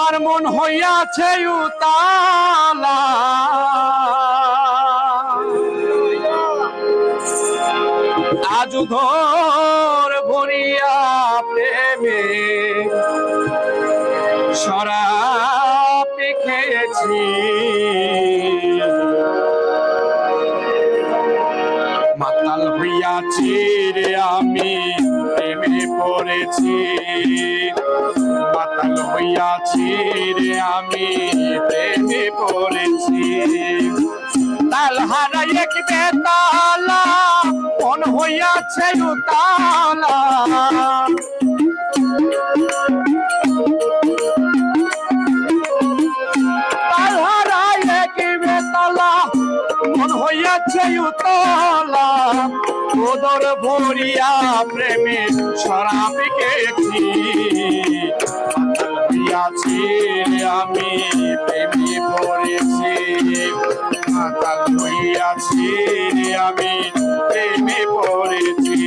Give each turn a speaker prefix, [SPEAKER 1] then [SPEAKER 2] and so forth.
[SPEAKER 1] আমার মন হইয়াছে উতালা, আজ ধর ভরিয়া প্রেমে শরাব খেয়েছি। মাতাল হইয়াছি রে আমি প্রেমে পড়েছি, মাতাল হইয়াছি রে আমি প্রেমে পড়েছি। তাল হারাই এক বেতালা, মন হইয়াছে উতালা, তাল হারাই এক বেতালা, মন হইয়াছে উতলা, ওদর ভরিয়া প্রেমে শরাব খেয়েছি। মাতাল হইয়াছি আমি প্রেমে পড়েছি, মাতাল হইয়াছি আমি প্রেমে পড়েছি।